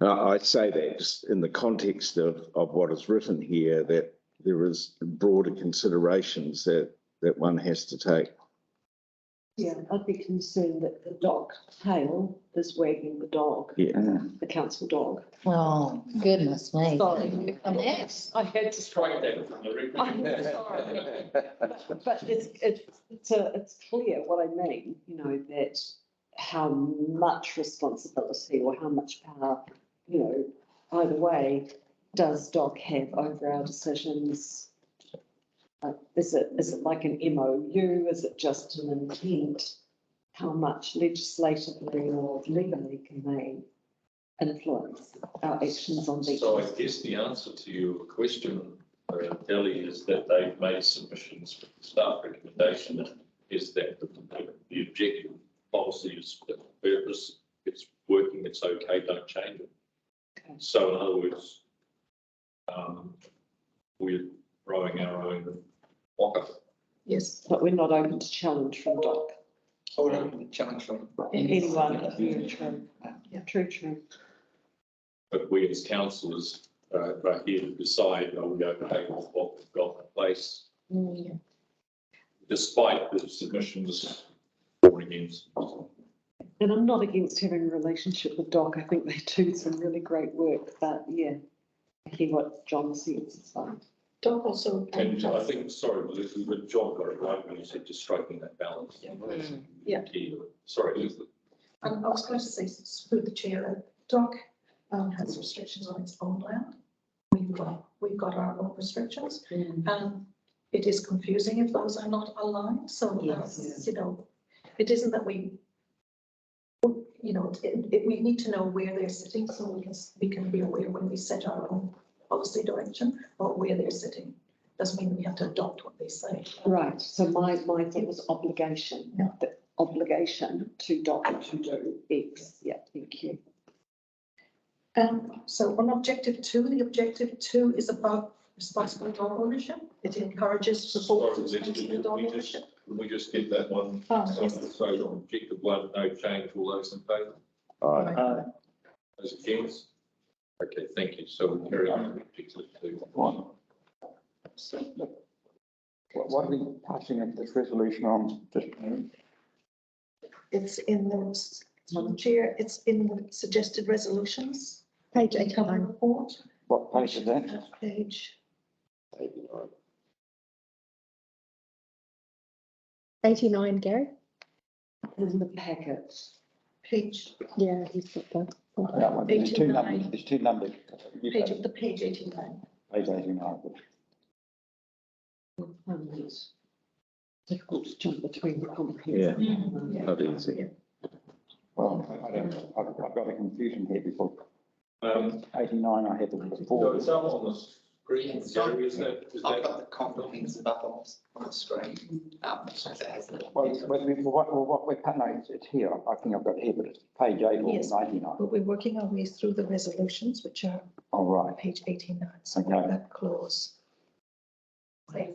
I say that just in the context of what is written here, that there is broader considerations that one has to take. Yeah, I'd be concerned that the dog tail is wagging the dog, the council dog. Oh, goodness me. Sorry. Yes. I had to Strike that from the record. I'm sorry. But it's clear what I mean, you know, that how much responsibility or how much power, you know, either way, does DOC have over our decisions? Is it like an MOU? Is it just an intent? How much legislatively or legally can they influence our actions on these? So I guess the answer to your question, Delhi, is that they've made submissions with the staff recommendation is that the objective policy is the purpose, it's working, it's okay, don't change it. Okay. So in other words, we're throwing our own pocket. Yes. But we're not open to challenge from DOC. Hold on, challenge them. Anyone, yeah, true. Yeah, true. But we as councillors are here to decide, are we okay with what we've got in place, Yeah. despite the submissions for against. And I'm not against having a relationship with DOC. I think they do some really great work, but yeah, I hear what John says, it's fine. DOC also. And I think, sorry, but John got it right when you said just striking that balance. Yeah. Sorry, Elizabeth. I was going to say, through the chair, DOC has restrictions on its own land. We've got our own restrictions, and it is confusing if those are not aligned. So, you know, it isn't that we, you know, we need to know where they're sitting so we can be aware when we set our own policy direction or where they're sitting. Doesn't mean we have to adopt what they say. Right, so my thing was obligation, the obligation to DOC to do X. Yeah, thank you. So on objective two, the objective two is about responsible dog ownership. It encourages support for responsible dog ownership. Can we just get that one? Yes. So on objective one, no change, all those in favour? Aye. Those against? Okay, thank you. So we'll carry on particularly to What are we passing of this resolution on? Just, It's in the chair, it's in the suggested resolutions. Page Cover 89. report. what page is that? Page, 89, Gary? In the packets. page, Yeah, he's got that. That one, there's two 89. numbers, there's two numbers. You page, said the page 89. Page 89. It's difficult to jump between the Yeah. comprehensive. Not easy. Well, I've got a confusion here before. 89, I had it So before. it's up on the screen, Gary, is I've that? got the comprehensive up on the screen. So that has the. Well, what we're, no, it's here. I think I've got it here, but it's page 8 or Yes. 99. But we're working our way through the resolutions, which are All right, page 89, so Okay. that clause. okay.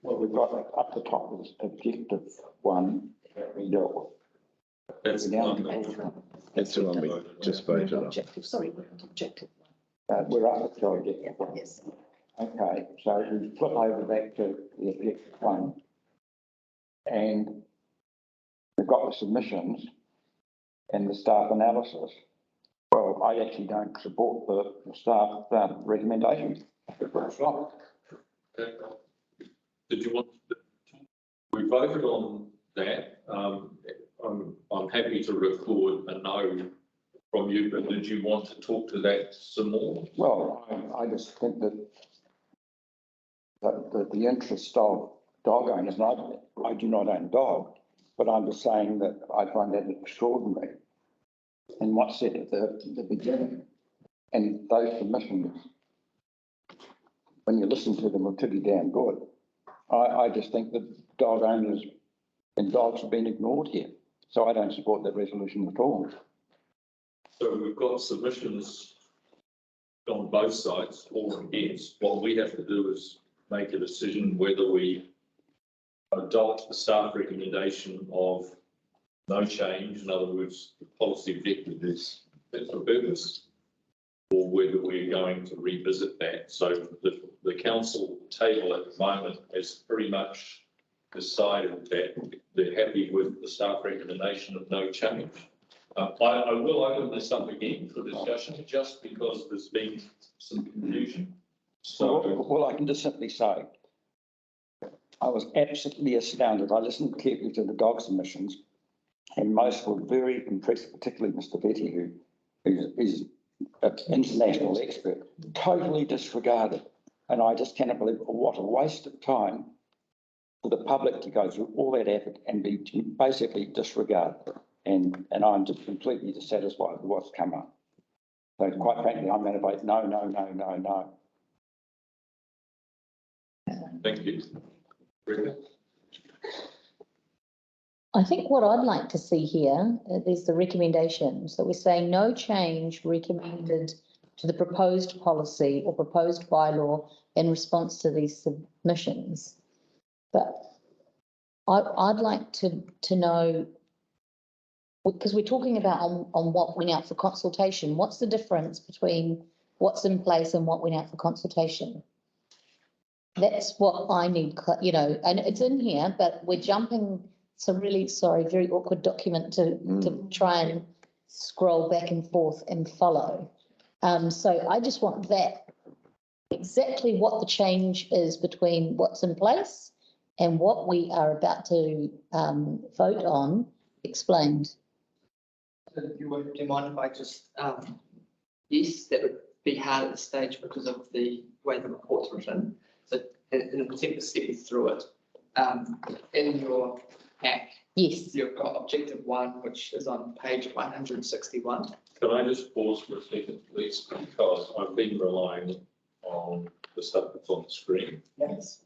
Well, we've got up the top is objective 1 that we dealt with. That's the Down. one. That's the one we just We're voted on. objective, sorry, we're on objective. We're up to objective Yeah, 1. yes. Okay, so we flip over back to the objective 1. And we've got the submissions and the staff analysis. Well, I actually don't support the staff recommendations. It's not. Did you want, we voted on that. I'm happy to record a no from you, but did you want to talk to that some more? Well, I just think that the interest of dog owners, and I do not own a dog, but I'm just saying that I find that extraordinary. And what's said at the beginning, and those submissions, when you listen to them, are pretty damn good. I just think that dog owners and dogs have been ignored here. So I don't support that resolution at all. So we've got submissions on both sides, for and against. What we have to do is make a decision whether we adopt the staff recommendation of no change, in other words, the policy objective is fit for purpose, or whether we're going to revisit that. So the council table at the moment has pretty much decided that they're happy with the staff recommendation of no change. I will open this up again for discussion, just because there's been some confusion. So, Well, I can just simply say, I was absolutely astounded. I listened carefully to the dog submissions, and most were very impressive, particularly Mr. Betty, who is an international expert, totally disregarded. And I just cannot believe what a waste of time for the public to go through all that effort and be basically disregarded. And I'm just completely dissatisfied with what's come up. So quite frankly, I'm going to vote no, no, no, no, no. thank you. Rebecca? I think what I'd like to see here is the recommendation. So we're saying no change recommended to the proposed policy or proposed bylaw in response to these submissions. But I'd like to know, because we're talking about on what went out for consultation, what's the difference between what's in place and what went out for consultation? That's what I need, and it's in here, but we're jumping. It's a really, very awkward document to try and scroll back and forth and follow. So I just want that, exactly what the change is between what's in place and what we are about to vote on explained. Do you mind if I just, yes, that would be hard at this stage because of the way the report's written. So in an attempt to step you through it, in your pack, Yes. you've got objective 1, which is on page 161. Can I just pause for a second, please? Because I've been relying on the stuff that's on the screen. Yes.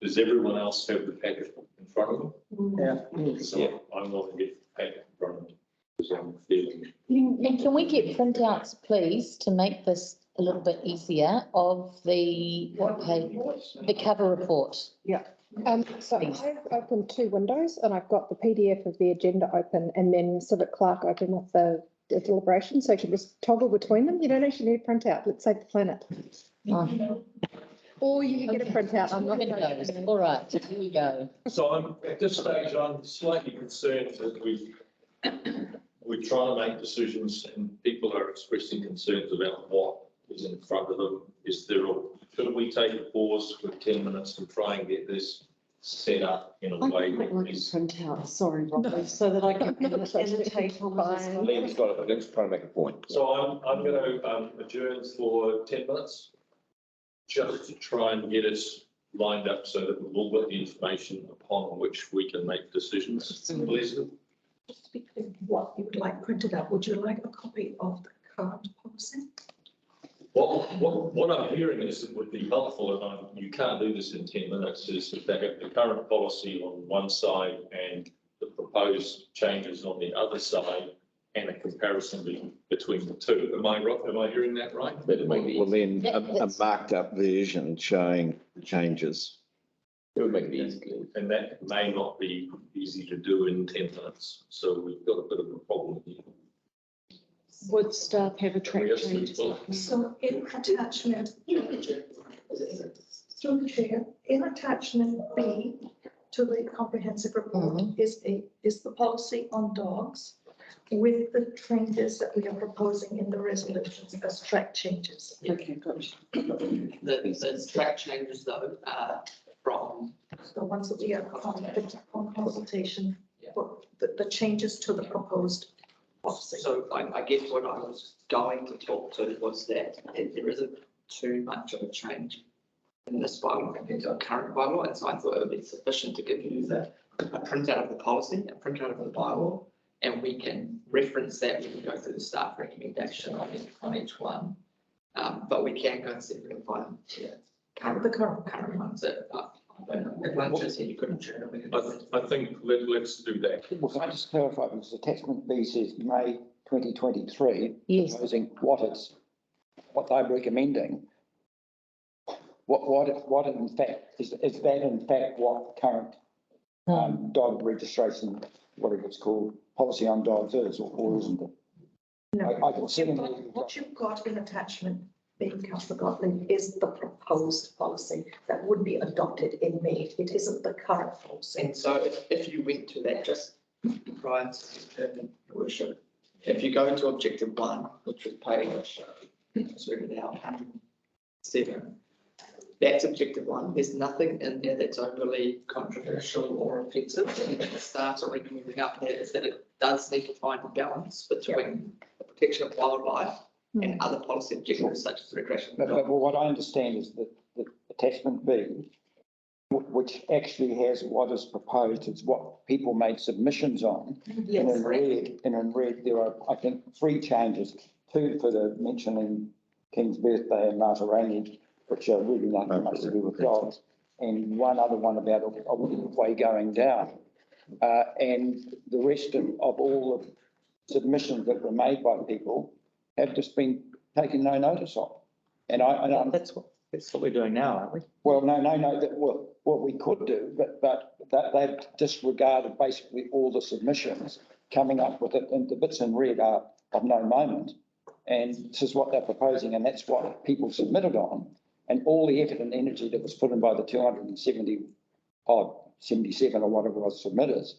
Does everyone else have the packet in front of them? Yeah. So I want to get the packet in front of me because I'm feeling. And can we get printouts, please, to make this a little bit easier of the, what page, the cover report? So I've opened two windows and I've got the PDF of the agenda open and then Civic Clerk open with the deliberations, so you can just toggle between them. You don't actually need a printout. Let's save the planet. Or you can get a printout. I'm not. Windows. All right, here we go. So at this stage, I'm slightly concerned that we're trying to make decisions and people are expressing concerns about what is in front of them. Should we take a pause for 10 minutes and try and get this set up in a I way quite that like a is? printout, sorry, Robbie, so that I can annotate all of this. Liam's got it, Liam's trying to make a point. So I'm going to adjourn for 10 minutes just to try and get us lined up so that we've all got the information upon which we can make decisions. Elizabeth? Just to be clear, what you would like printed out, would you like a copy of the current policy? What I'm hearing is it would be helpful, and you can't do this in 10 minutes, is if they have the current policy on one side and the proposed changes on the other side and a comparison between the two. Am I right? Am I hearing that right? Well, then a marked up version showing the changes. It would make it easy. And that may not be easy to do in 10 minutes. So we've got a bit of a problem here. Would staff have a track Yes, change? So in attachment, through the chair, in attachment B to the comprehensive report is the policy on dogs with the changes that we are proposing in the resolutions as track changes. Okay, gotcha. The track changes though, from, The ones that we are on consultation, the changes to the proposed policy. so I guess what I was going to talk to was that there isn't too much of a change in this bylaw compared to our current bylaw, and so I thought it would be sufficient to give you a printout of the policy, a printout of the bylaw, and we can reference that when we go through the staff recommendation on each one. But we can go and see if we can find the current ones that I don't know. If lunch here, you couldn't share it. We could do it. I think let's do that. Well, can I just clarify, because attachment B says May 2023, Yes. proposing what they're recommending. What in fact, is that in fact what current dog registration, whatever it's called, policy on dogs is, or isn't it? No, I can see what you've got in attachment B, Councillor Gottlieb, is the proposed policy that would be adopted in May. It isn't the current policy. And so if you went to that just prior to your worship, if you go to objective 1, which was page, sorted out, 7, that's objective 1. There's nothing in there that's overly controversial or offensive. The staff are recommending up there is that it does need to find a balance between the protection of wildlife and other policy objectives such as recreation. But what I understand is that the attachment B, which actually has what is proposed, it's what people made submissions on. And in red, there are, I think, 3 changes, 2 for the mentioning King's birthday and Matarani, which are really nothing much to do with dogs, and one other one about a way going down. And the rest of all the submissions that were made by people have just been taken no notice of. And I'm That's what we're doing now, aren't we? well, no, what we could do, but that they've disregarded basically all the submissions, coming up with it, and the bits in red are of no moment. And this is what they're proposing, and that's what people submitted on. And all the effort and energy that was put in by the 270 odd, 77 or whatever was submitters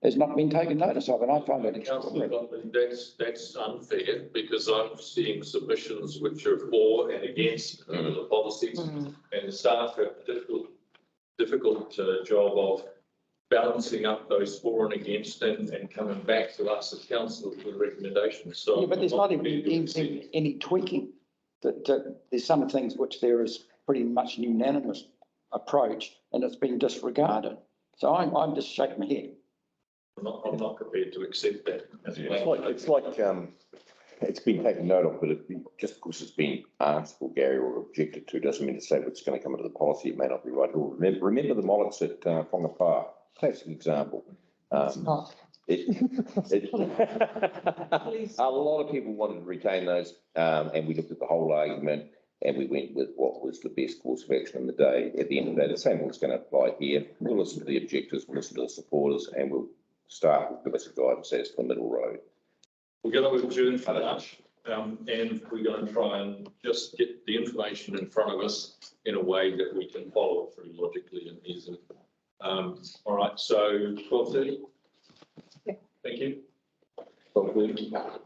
has not been taken notice of, and I find that Councillor extraordinary. Gottlieb, that's unfair because I'm seeing submissions which are for and against the policies, and the staff have a difficult job of balancing up those for and against and coming back to us as council with recommendations. So Yeah, but there's not even any tweaking. There's some things which there is pretty much an unanimous approach, and it's been disregarded. So I'm just shaking my head. I'm not prepared to accept that. It's like it's been taken note of, but just because it's been asked for, Gary, or objected to, doesn't mean to say what's going to come into the policy. It may not be right at all. Remember the Mollocks at Whangapā, classic example. It's not. A lot of people wanted to retain those, and we looked at the whole argument, and we went with what was the best course of action in the day. At the end of the day, the same thing's going to apply here. We'll listen to the objectives, we'll listen to the supporters, and we'll start with give us a guidance as to the middle road. We're going to adjourn for lunch, and we're going to try and just get the information in front of us in a way that we can follow it through logically and easily. All right, so 12:30? Yeah. Thank you. 12:30.